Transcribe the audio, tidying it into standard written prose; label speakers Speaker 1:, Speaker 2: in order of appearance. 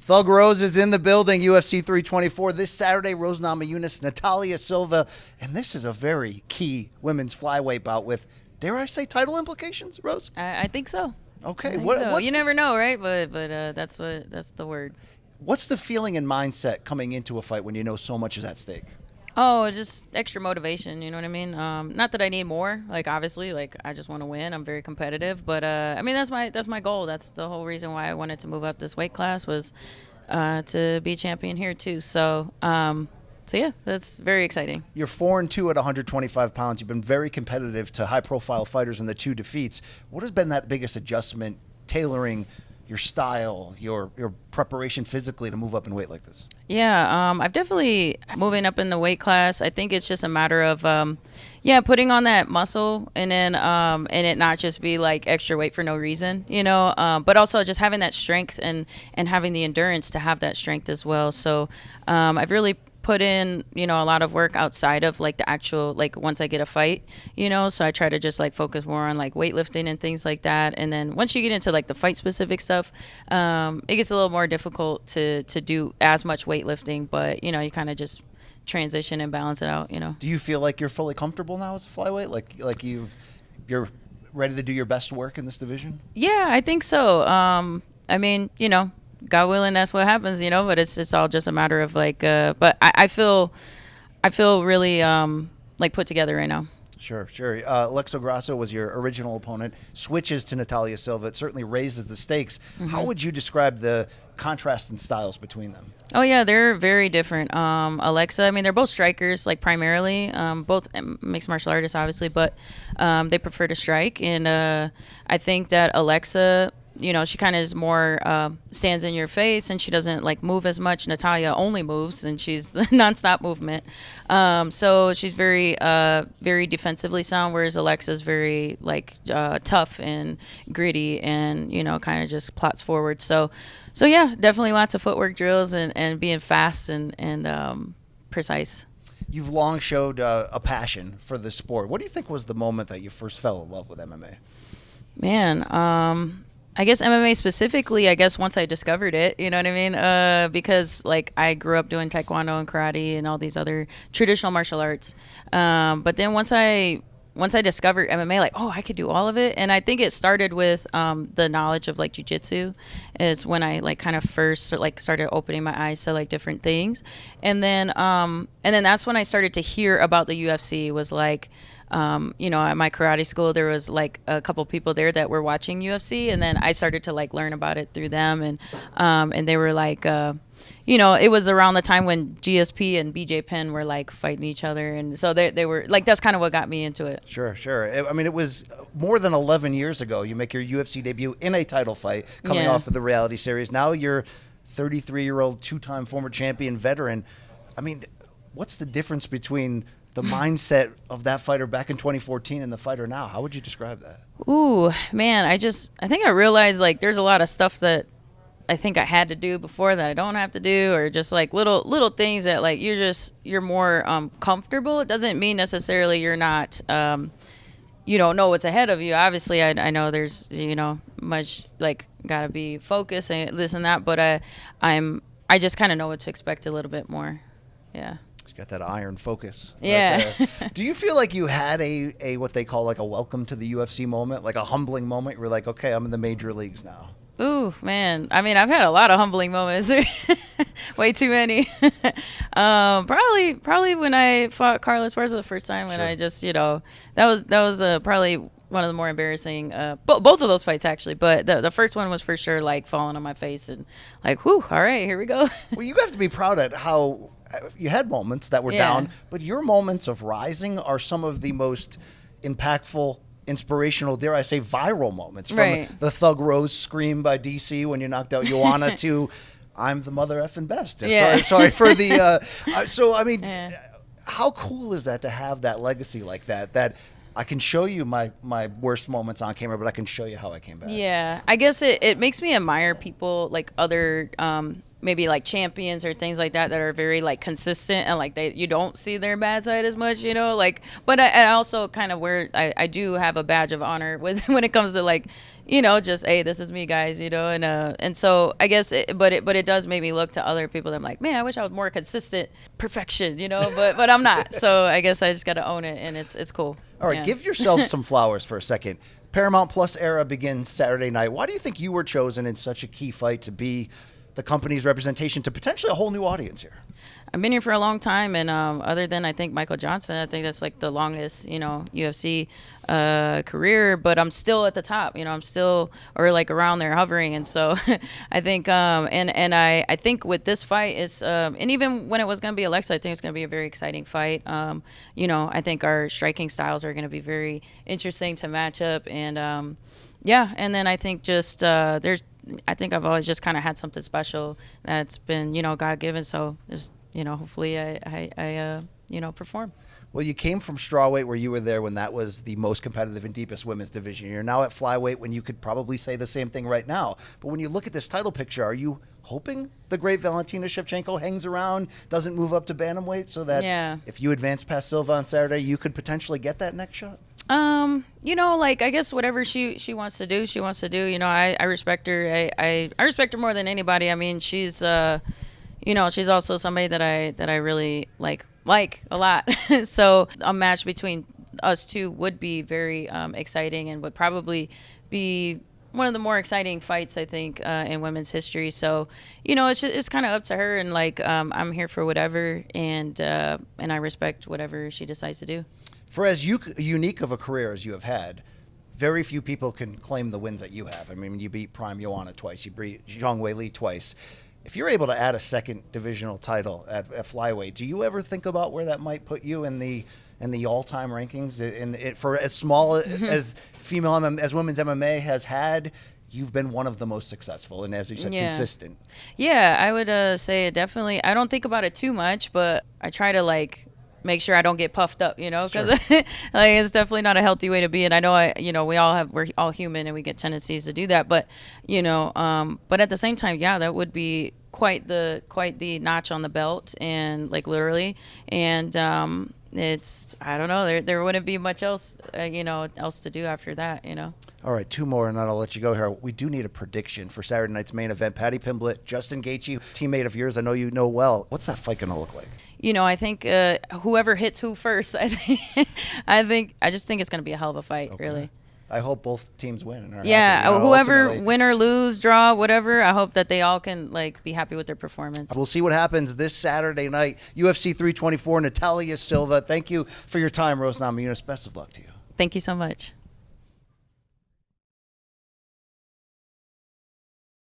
Speaker 1: Thug Rose is in the building, UFC 324. This Saturday, Rose Namajunas, Natalia Silva. And this is a very key women's flyweight bout with, dare I say, title implications, Rose?
Speaker 2: I think so.
Speaker 1: Okay.
Speaker 2: You never know, right? But that's the word.
Speaker 1: What's the feeling and mindset coming into a fight when you know so much is at stake?
Speaker 2: Oh, just extra motivation, you know what I mean? Not that I need more, like obviously, like I just want to win. I'm very competitive, but I mean that's my goal. That's the whole reason why I wanted to move up this weight class was to be champion here too. So yeah, that's very exciting.
Speaker 1: You're 4-2 at 125 pounds. You've been very competitive to high-profile fighters in the 2 defeats. What has been that biggest adjustment, tailoring your style, your preparation physically to move up in weight like this?
Speaker 2: Yeah, I've definitely moving up in the weight class. I think it's just a matter of, putting on that muscle and then and it not just be like extra weight for no reason, you know, but also just having that strength and having the endurance to have that strength as well. So I've really put in, you know, a lot of work outside of like the actual, like once I get a fight, you know, so I try to just like focus more on like weightlifting and things like that. And then once you get into like the fight specific stuff, it gets a little more difficult to do as much weightlifting, but you know, you kind of just transition and balance it out, you know.
Speaker 1: Do you feel like you're fully comfortable now as a flyweight? Like you're ready to do your best work in this division?
Speaker 2: Yeah, I think so. I mean, you know, God willing, that's what happens, you know. But it's all just a matter of like. But I feel really like put together right now.
Speaker 1: Sure. Grasso was your original opponent. Switches to Natalia Silva. It certainly raises the stakes. Mm-hmm. How would you describe the contrast in styles between them?
Speaker 2: Oh yeah, they're very different. Alexa, I mean, they're both strikers, like primarily, both mixed martial artists, obviously, but they prefer to strike. And I think that Alexa, you know, she kind of is more stands in your face and she doesn't like move as much. Natalia only moves and she's nonstop movement. So she's very defensively sound, whereas Alexa's very like tough and gritty and, you know, kind of just plots forward. So yeah, definitely lots of footwork drills and being fast and precise.
Speaker 1: You've long showed a passion for the sport. What do you think was the moment that you first fell in love with MMA?
Speaker 2: Man, I guess MMA specifically, I guess once I discovered it, you know what I mean? Because like I grew up doing taekwondo and karate and all these other traditional martial arts. But then once I discovered MMA, like, oh, I could do all of it. And I think it started with the knowledge of like jiu-jitsu is when I like kind of first like started opening my eyes to like different things. And then that's when I started to hear about the UFC was like, you know, at my karate school, there was like a couple people there that were watching UFC, and then I started to like learn about it through them, and they were like, you know, it was around the time when GSP and BJ Penn were like fighting each other, and so they were like, that's kind of what got me into it.
Speaker 1: Sure. I mean, it was more than 11 years ago. You make your UFC debut in a title fight, coming off of the reality series. Now you're 33-year-old, 2-time former champion veteran. I mean, what's the difference between the mindset of that fighter back in 2014 and the fighter now? How would you describe that?
Speaker 2: Ooh, man, I think I realized like there's a lot of stuff that I think I had to do before that I don't have to do, or just like little things that like you're more comfortable. It doesn't mean necessarily you're not you don't know what's ahead of you. Obviously, I know there's, you know, much like gotta be focused and this and that, but I just kind of know what to expect a little bit more. Yeah.
Speaker 1: Got that iron focus.
Speaker 2: Yeah.
Speaker 1: Right. Do you feel like you had a what they call like a welcome to the UFC moment, like a humbling moment? You were like, okay, I'm in the major leagues now.
Speaker 2: Ooh, man. I mean, I've had a lot of humbling moments. Way too many. Probably when I fought Carlos Barza the first time, when I just, you know, that was probably one of the more embarrassing, both of those fights actually, but the first one was for sure like falling on my face and like, whew, all right, here we go.
Speaker 1: Well, you have to be proud at how you had moments that were down, but your moments of rising are some of the most impactful, inspirational, dare I say, viral moments. From the Thug Rose scream by DC when you knocked out Joanna to I'm the mother effing best.
Speaker 2: Yeah.
Speaker 1: Sorry for the. So, I mean, how cool is that to have that legacy like that? That I can show you my worst moments on camera, but I can show you how I came back.
Speaker 2: Yeah, I guess it makes me admire people like other maybe like champions or things like that are very like consistent and like you don't see their bad side as much, you know, like, but I also kind of I do have a badge of honor with when it comes to like, just, hey, this is me, guys, and so I guess, but it does make me look to other people that I'm like, man, I wish I was more consistent, perfection, but I'm not. So I guess I just got to own it, and it's cool.
Speaker 1: All right,
Speaker 2: Yeah.
Speaker 1: give yourself some flowers for a second. Paramount Plus era begins Saturday night. Why do you think you were chosen in such a key fight to be the company's representation to potentially a whole new audience here?
Speaker 2: I've been here for a long time, and other than I think Michael Johnson, I think that's like the longest, UFC career. But I'm still at the top, I'm still or like around there hovering, and so I think and I think with this fight, it's and even when it was going to be Alexa, I think it's going to be a very exciting fight. I think our striking styles are going to be very interesting to match up, and yeah, and then I think just I think I've always just kind of had something special that's been, God given. So just, hopefully I perform.
Speaker 1: Well, you came from strawweight where you were there when that was the most competitive and deepest women's division. You're now at flyweight when you could probably say the same thing right now. But when you look at this title picture, are you hoping the great Valentina Shevchenko hangs around, doesn't move up to bantamweight so that if you advance past Silva on Saturday, you could potentially get that next shot?
Speaker 2: I guess whatever she wants to do, she wants to do. I respect her. I respect her more than anybody. I mean, she's she's also somebody that I really like a lot. So a match between us two would be very exciting and would probably be one of the more exciting fights, I think, in women's history. So, it's kind of up to her, and I'm here for whatever, and I respect whatever she decides to do.
Speaker 1: For as unique of a career as you have had, very few people can claim the wins that you have. I mean, you beat Prime Joanna twice, you beat Zhang Weili twice. If you're able to add a second divisional title at flyweight, do you ever think about where that might put you in the all-time rankings? For as small as as women's MMA has had, you've been one of the most successful and, as you said, consistent.
Speaker 2: Yeah, I would say definitely. I don't think about it too much, but I try to make sure I don't get puffed up, because sure. It's definitely not a healthy way to be. And I know we're all human and we get tendencies to do that, but but at the same time, that would be quite the notch on the belt, and literally, and it's, I don't know, there wouldn't be much else else to do after that.
Speaker 1: All right, two more and then I'll let you go here. We do need a prediction for Saturday night's main event. Patti Pimblett, Justin Gaethje, teammate of yours, I know you know well. What's that fight going to look like?
Speaker 2: I think whoever hits who first, I just think it's going to be a hell of a fight, really.
Speaker 1: I hope both teams win.
Speaker 2: Whoever win or lose, draw, whatever, I hope that they all can be happy with their performance.
Speaker 1: We'll see what happens this Saturday night. UFC 324, Natalia Silva. Thank you for your time, Rose Namajunas. Best of luck to you.
Speaker 2: Thank you so much.